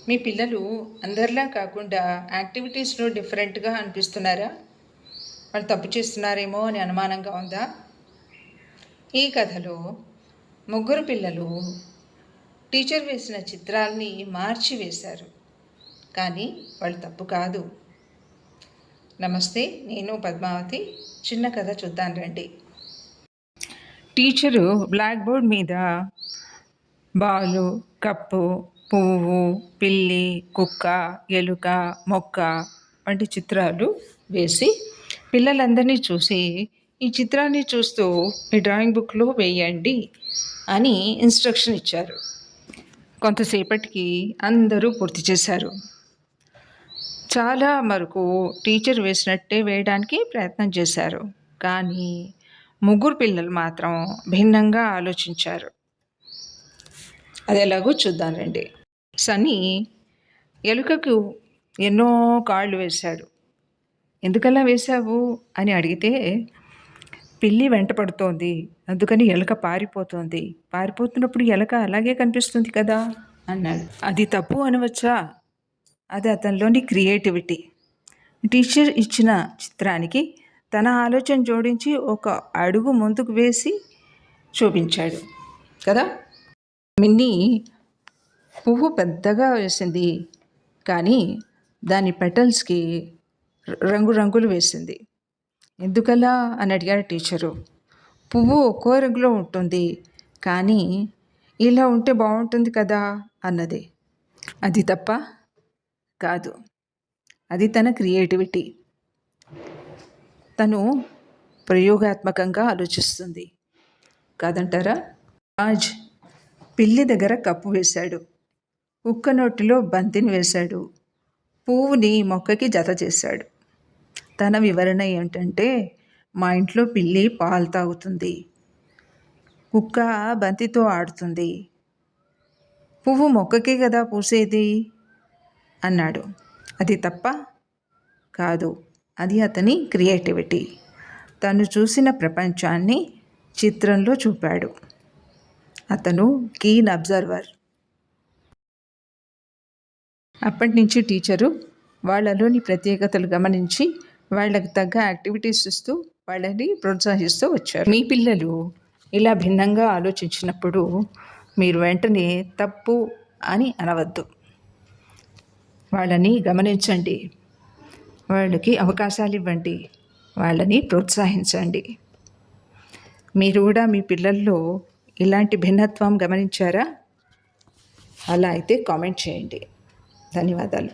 మీ పిల్లలు అందరిలా కాకుండా యాక్టివిటీస్లో డిఫరెంట్గా అనిపిస్తున్నారా? వాళ్ళు తప్పు చేస్తున్నారేమో అని అనుమానంగా ఉందా? ఈ కథలో ముగ్గురు పిల్లలు టీచర్ వేసిన చిత్రాల్ని మార్చి వేశారు, కానీ వాళ్ళు తప్పు కాదు. నమస్తే, నేను పద్మావతి. చిన్న కథ చూద్దాం రండి. టీచరు బ్లాక్ బోర్డ్ మీద బాలు, కప్పు, పువ్వు, పిల్లి, కుక్క, ఎలుక, మొక్క వంటి చిత్రాలు వేసి పిల్లలందరినీ చూసి ఈ చిత్రాన్ని చూస్తూ మీ డ్రాయింగ్ బుక్లో వేయండి అని ఇన్స్ట్రక్షన్ ఇచ్చారు. కొంతసేపటికి అందరూ పూర్తి చేశారు. చాలా వరకు టీచర్ వేసినట్టే వేయడానికి ప్రయత్నం చేశారు, కానీ ముగ్గురు పిల్లలు మాత్రం భిన్నంగా ఆలోచించారు. అది ఎలాగో చూద్దాం రండి. సన్నీ ఎలుకకు ఎన్నో కాళ్ళు వేశాడు. ఎందుకలా వేశావు అని అడిగితే, పిల్లి వెంట పడుతోంది, అందుకని ఎలుక పారిపోతుంది, పారిపోతున్నప్పుడు ఎలుక అలాగే కనిపిస్తుంది కదా అన్నాడు. అది తప్పు అనవచ్చా? అది అతనిలోని క్రియేటివిటీ. టీచర్ ఇచ్చిన చిత్రానికి తన ఆలోచన జోడించి ఒక అడుగు ముందుకు వేసి చూపించాడు కదా. మిన్నీ పువ్వు పెద్దగా వేసింది, కానీ దాని పెటల్స్కి రంగులు వేసింది. ఎందుకలా అని అడిగాడు టీచరు. పువ్వు ఒక్కో రంగులో ఉంటుంది, కానీ ఇలా ఉంటే బాగుంటుంది కదా అన్నది. అది తప్ప కాదు, అది తన క్రియేటివిటీ. తను ప్రయోగాత్మకంగా ఆలోచిస్తుంది, కాదంటారా? రాజ్ పిల్లి దగ్గర కప్పు వేశాడు, కుక్క నోటిలో బంతిని వేశాడు, పువ్వుని మొక్కకి జత చేశాడు. తన వివరణ ఏమిటంటే, మా ఇంట్లో పిల్లి పాలు తాగుతుంది, కుక్క బంతితో ఆడుతుంది, పువ్వు మొక్కకే కదా పూసేది అన్నాడు. అది తప్ప కాదు, అది అతని క్రియేటివిటీ. తను చూసిన ప్రపంచాన్ని చిత్రంలో చూపాడు. అతను కీన్ అబ్జర్వర్. అప్పటి నుంచి టీచరు వాళ్ళలోని ప్రత్యేకతలు గమనించి వాళ్ళకి తగ్గ యాక్టివిటీస్ ఇస్తూ వాళ్ళని ప్రోత్సహిస్తూ వచ్చారు. మీ పిల్లలు ఇలా భిన్నంగా ఆలోచించినప్పుడు మీరు వెంటనే తప్పు అని అనవద్దు. వాళ్ళని గమనించండి, వాళ్ళకి అవకాశాలు ఇవ్వండి, వాళ్ళని ప్రోత్సహించండి. మీరు కూడా మీ పిల్లల్లో ఇలాంటి భిన్నత్వం గమనించారా? అలా అయితే కామెంట్ చేయండి. ధన్యవాదాలు.